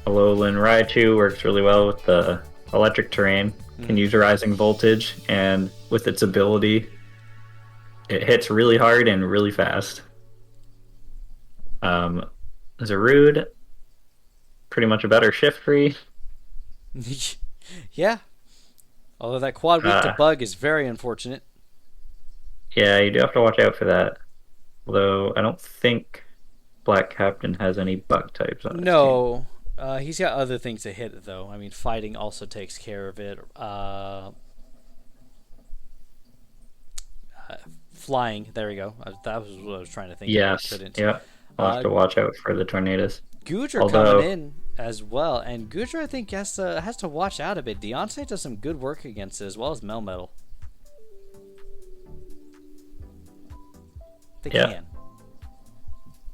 Speaker 2: Alolan Raichu works really well with the electric terrain, can use Rising Voltage, and with its ability, it hits really hard and really fast. Zarude, pretty much a better shift free.
Speaker 1: Yeah. Although that quad weak to bug is very unfortunate.
Speaker 2: Yeah, you do have to watch out for that. Although I don't think Black Captain has any bug types on his team.
Speaker 1: He's got other things to hit, though. I mean, fighting also takes care of it. Flying, there we go. That was what I was trying to think.
Speaker 2: Yes, yeah. I'll have to watch out for the tornadoes.
Speaker 1: Goodra coming in as well, and Goodra I think has to watch out a bit. Deontay does some good work against it, as well as Melmetal. They can.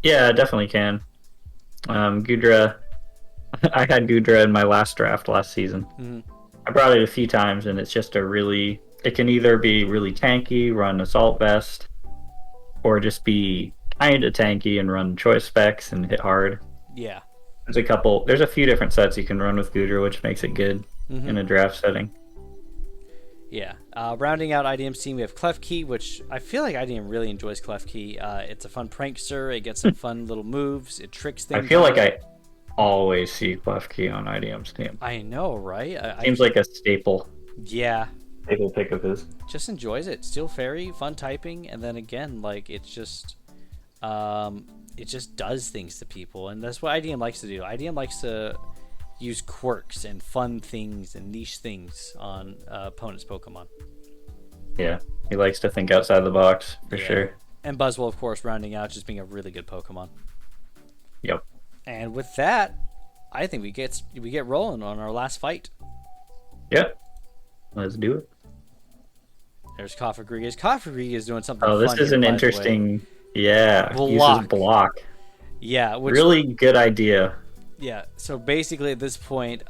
Speaker 2: Yeah, definitely can. Goodra I had Gudra in my last draft last season.
Speaker 1: Mhm.
Speaker 2: I brought it a few times, and it's just a really. It can either be really tanky, run Assault Vest, or just be kind of tanky and run choice specs and hit hard.
Speaker 1: Yeah.
Speaker 2: There's a few different sets you can run with Gudra, which makes it good in a draft setting.
Speaker 1: Yeah. Rounding out IDM's team, we have Klefki, which I feel like IDM really enjoys Klefki. It's a fun prankster. It gets some fun little moves. It tricks things.
Speaker 2: I feel like I always see Klefki on IDM's team.
Speaker 1: I know, right?
Speaker 2: Seems like a staple.
Speaker 1: Yeah.
Speaker 2: Staple pick of his.
Speaker 1: Just enjoys it. Steel Fairy, fun typing, and then again, like it just does things to people, and that's what IDM likes to do. IDM likes to use quirks and fun things and niche things on opponents' Pokemon.
Speaker 2: Yeah, he likes to think outside the box for sure.
Speaker 1: And Buzzwole, of course, rounding out, just being a really good Pokemon.
Speaker 2: Yep.
Speaker 1: And with that, I think we get rolling on our last fight.
Speaker 2: Yep. Let's do it.
Speaker 1: There's Kofagrigas. Kofagrigas doing something.
Speaker 2: Oh, this
Speaker 1: fun
Speaker 2: is
Speaker 1: here,
Speaker 2: an
Speaker 1: by the way.
Speaker 2: interesting. Yeah,
Speaker 1: Block.
Speaker 2: uses block.
Speaker 1: Yeah,
Speaker 2: Really good idea.
Speaker 1: Yeah, so basically at this point,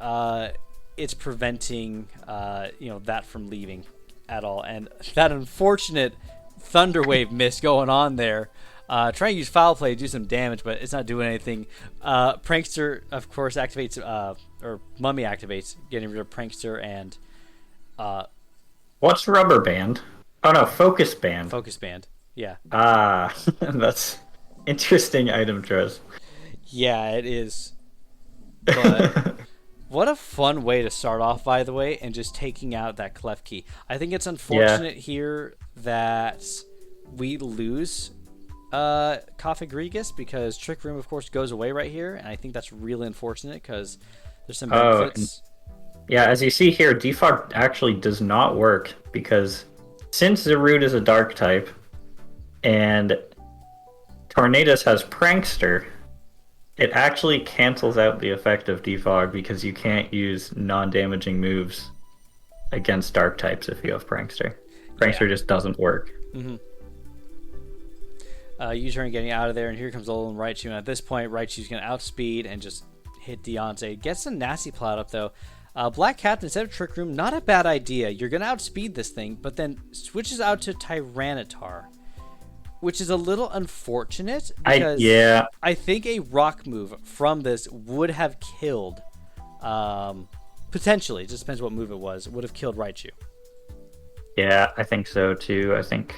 Speaker 1: it's preventing that from leaving at all, and that unfortunate Thunder Wave miss going on there. Trying to use Foul Play to do some damage, but it's not doing anything. Prankster, of course, activates, or Mummy activates, getting rid of Prankster and.
Speaker 2: What's Rubber Band? Oh no, Focus Band.
Speaker 1: Focus Band. Yeah.
Speaker 2: That's interesting item choice.
Speaker 1: Yeah, it is. But what a fun way to start off, by the way, and just taking out that Klefki. I think it's unfortunate here that we lose Kofagrigas because Trick Room, of course, goes away right here, and I think that's really unfortunate because there's some benefits.
Speaker 2: Yeah, as you see here, Defog actually does not work because since Zarude is a dark type and Tornadus has Prankster, it actually cancels out the effect of Defog because you can't use non-damaging moves against dark types if you have Prankster. Prankster just doesn't work.
Speaker 1: Mm-hmm. U-turn getting out of there, and here comes Alolan Raichu, and at this point, Raichu's going to outspeed and just hit Deontay. Gets a nasty plot up, though. Black Captain instead of Trick Room, not a bad idea. You're going to outspeed this thing, but then switches out to Tyranitar, which is a little unfortunate because I think a rock move from this would have killed, potentially, it just depends what move it was, would have killed Raichu.
Speaker 2: Yeah, I think so too. I think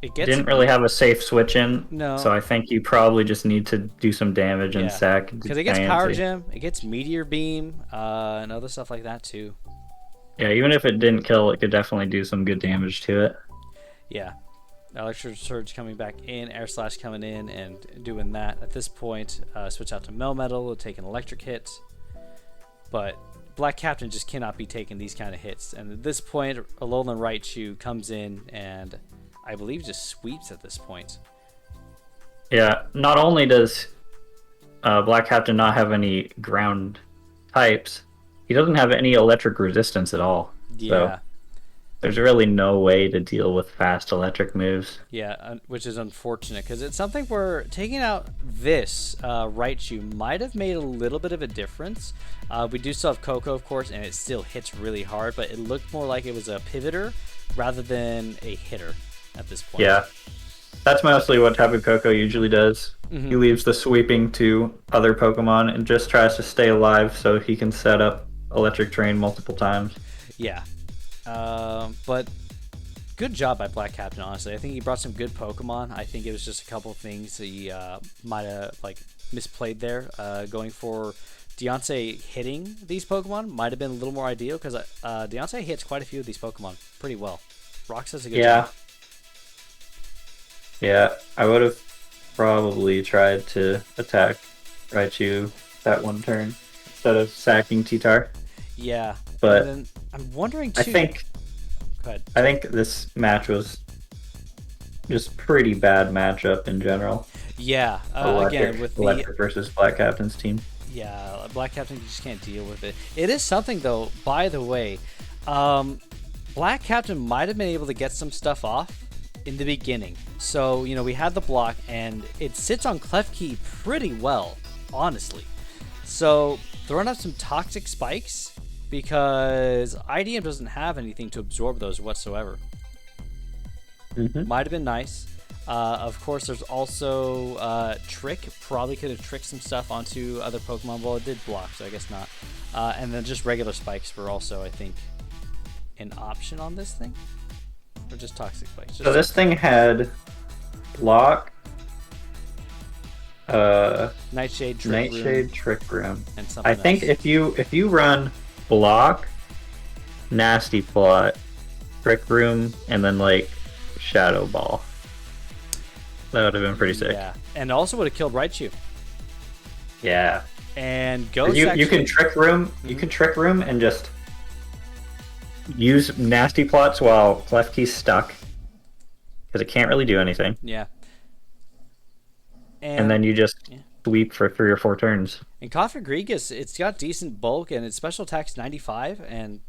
Speaker 1: it
Speaker 2: didn't really have a safe switch in,
Speaker 1: no.
Speaker 2: So I think you probably just need to do some damage and sack.
Speaker 1: Because it gets Power Gem, it gets Meteor Beam, and other stuff like that too.
Speaker 2: Yeah, even if it didn't kill, it could definitely do some good damage to it.
Speaker 1: Yeah. Electric Surge coming back in, Air Slash coming in and doing that. At this point, switch out to Melmetal to take an electric hit. But Black Captain just cannot be taking these kind of hits. And at this point, Alolan Raichu comes in and I believe just sweeps at this point.
Speaker 2: Yeah, not only does Black Captain not have any ground types, he doesn't have any electric resistance at all.
Speaker 1: Yeah.
Speaker 2: So there's really no way to deal with fast electric moves.
Speaker 1: Yeah, which is unfortunate because it's something where taking out this Raichu might have made a little bit of a difference. We do still have Coco, of course, and it still hits really hard, but it looked more like it was a pivoter rather than a hitter at this point.
Speaker 2: Yeah, that's mostly what Tapu Koko usually does. Mm-hmm. He leaves the sweeping to other Pokemon and just tries to stay alive so he can set up Electric Drain multiple times.
Speaker 1: Yeah. But good job by Black Captain, honestly. I think he brought some good Pokemon. I think it was just a couple of things that he might have misplayed there. Going for Deontay hitting these Pokemon might have been a little more ideal because Deontay hits quite a few of these Pokemon pretty well. Rox does a good job.
Speaker 2: Yeah, I would have probably tried to attack Raichu that one turn instead of sacking T-Tar.
Speaker 1: Yeah,
Speaker 2: but
Speaker 1: then I'm wondering too.
Speaker 2: I think this match was just pretty bad matchup in general.
Speaker 1: Yeah, again with
Speaker 2: Electric versus Black Captain's team.
Speaker 1: Yeah, Black Captain just can't deal with it. It is something though. By the way, Black Captain might have been able to get some stuff off in the beginning. So we had the block, and it sits on Klefki pretty well, honestly. So throwing up some toxic spikes because IDM doesn't have anything to absorb those whatsoever. Might have been nice. Of course, there's also Trick. Probably could have tricked some stuff onto other Pokemon. Well, it did block, so I guess not. And then just regular spikes were also, I think, an option on this thing. Or just toxic spikes.
Speaker 2: So this thing had block,
Speaker 1: Nightshade,
Speaker 2: Trick Room,
Speaker 1: and something
Speaker 2: I think
Speaker 1: else.
Speaker 2: if you run block, Nasty Plot, Trick Room, and then like Shadow Ball, that would have been pretty sick.
Speaker 1: Yeah, and also would have killed Raichu.
Speaker 2: Yeah.
Speaker 1: And Ghost
Speaker 2: You can Trick Room. You can Trick Room and just use Nasty Plots while Klefki's stuck, because it can't really do anything.
Speaker 1: Yeah.
Speaker 2: And then you just sweep for 3 or 4 turns.
Speaker 1: And Cofagrigus, it's got decent bulk and its special attack's 95, and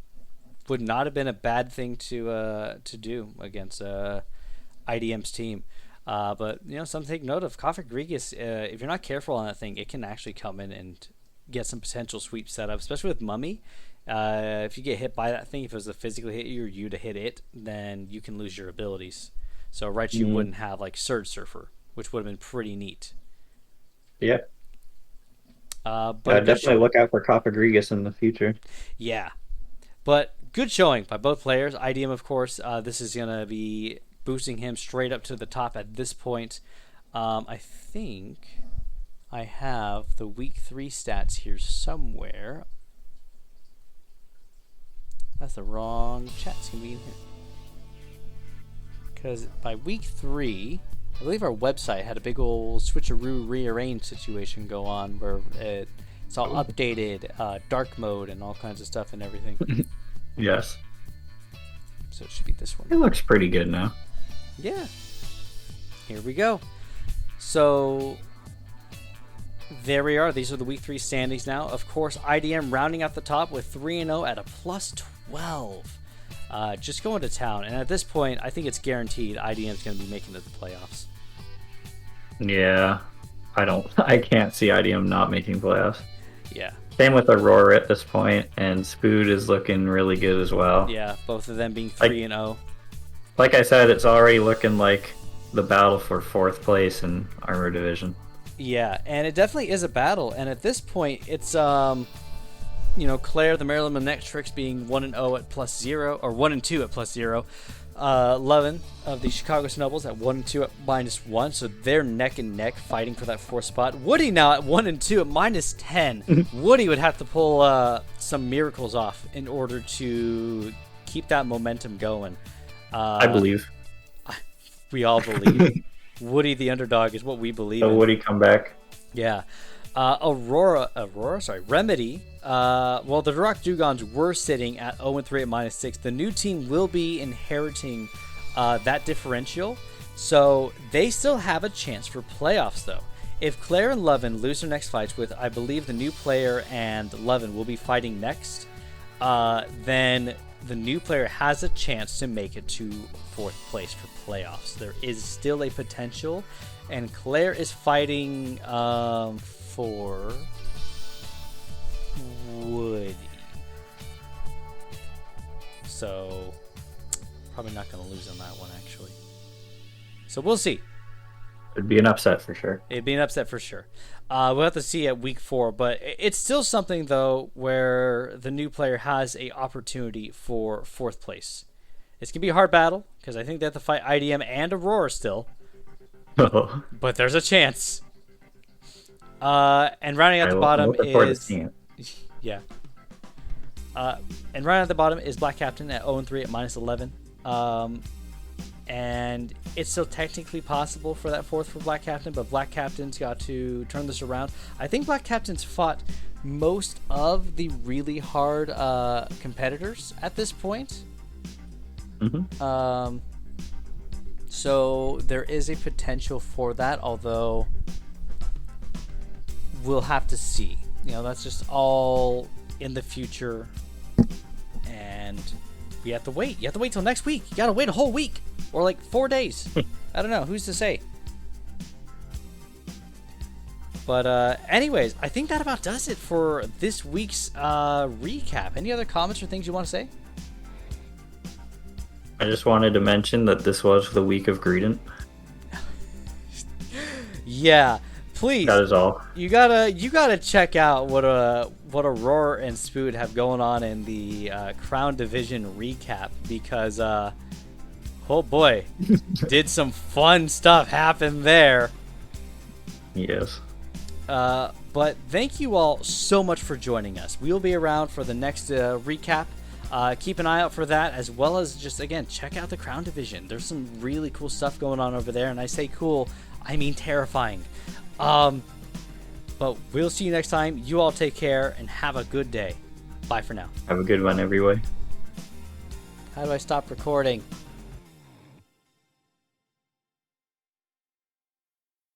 Speaker 1: would not have been a bad thing to do against IDM's team. But something to take note of. Cofagrigus, if you're not careful on that thing, it can actually come in and get some potential sweep set up, especially with Mummy. If you get hit by that thing, if it was to physically hit you or you to hit it, then you can lose your abilities. So Raichu wouldn't have like Surge Surfer, which would have been pretty neat.
Speaker 2: Yeah.
Speaker 1: But
Speaker 2: definitely look out for Cofagrigus in the future.
Speaker 1: Yeah. But good showing by both players. IDM, of course, this is going to be boosting him straight up to the top at this point. I think I have the week 3 stats here somewhere. That's the wrong chat. It's going to be in here. Because by week 3, I believe our website had a big old switcheroo rearrange situation go on where it's all updated, dark mode and all kinds of stuff and everything.
Speaker 2: Yes.
Speaker 1: So it should be this one.
Speaker 2: It looks pretty good now.
Speaker 1: Yeah. Here we go. So there we are. These are the week 3 standings now. Of course, IDM rounding out the top with 3-0 at a plus 12. Just going to town. And at this point, I think it's guaranteed IDM's going to be making it to the playoffs.
Speaker 2: Yeah. I can't see IDM not making playoffs.
Speaker 1: Yeah.
Speaker 2: Same with Aurora at this point, and Spood is looking really good as well.
Speaker 1: Yeah, both of them being 3-0.
Speaker 2: Like I said, it's already looking like the battle for 4th place in Armor Division.
Speaker 1: Yeah, and it definitely is a battle. And at this point, it's Claire, the Maryland Manectrix, being 1-0 at +0, or 1-2 at +0. Levin of the Chicago Snubbles at 1-2 at -1, so they're neck and neck fighting for that 4th spot. Woody now at 1-2 at -10. Woody would have to pull some miracles off in order to keep that momentum going.
Speaker 2: I believe.
Speaker 1: We all believe. Woody the underdog is what we believe in.
Speaker 2: Woody comeback.
Speaker 1: Yeah. Remedy. Well, the Rock Dugons were sitting at 0-3 at -6. The new team will be inheriting that differential, so they still have a chance for playoffs, though. If Claire and Levin lose their next fights, with I believe the new player and Levin will be fighting next, then the new player has a chance to make it to 4th place for playoffs. There is still a potential, and Claire is fighting for Woody. So, probably not going to lose on that one, actually. So, we'll see.
Speaker 2: It'd be an upset for sure.
Speaker 1: It'd be an upset for sure. We'll have to see at week 4, but it's still something, though, where the new player has a opportunity for 4th place. It's going to be a hard battle, because I think they have to fight IDM and Aurora still. But there's a chance. And rounding out the bottom is... Yeah. And rounding out the bottom is Black Captain at 0-3 at -11. And it's still technically possible for that 4th for Black Captain, but Black Captain's got to turn this around. I think Black Captain's fought most of the really hard competitors at this point.
Speaker 2: Mm-hmm.
Speaker 1: So there is a potential for that, although we'll have to see. That's just all in the future, and we have to wait. You have to wait till next week. You gotta wait a whole week, or like 4 days. I don't know. Who's to say? But anyways, I think that about does it for this week's recap. Any other comments or things you want to say?
Speaker 2: I just wanted to mention that this was the week of Greedent.
Speaker 1: Yeah, please.
Speaker 2: That is all.
Speaker 1: You gotta check out what Aurora and Spoot have going on in the Crown Division recap, because oh boy, did some fun stuff happen there.
Speaker 2: Yes.
Speaker 1: But thank you all so much for joining us. We will be around for the next recap. Keep an eye out for that, as well as just, again, check out the Crown Division. There's some really cool stuff going on over there, and I say cool, I mean terrifying. But we'll see you next time. You all take care and have a good day. Bye for now.
Speaker 2: Have a good one, everyone.
Speaker 1: How do I stop recording?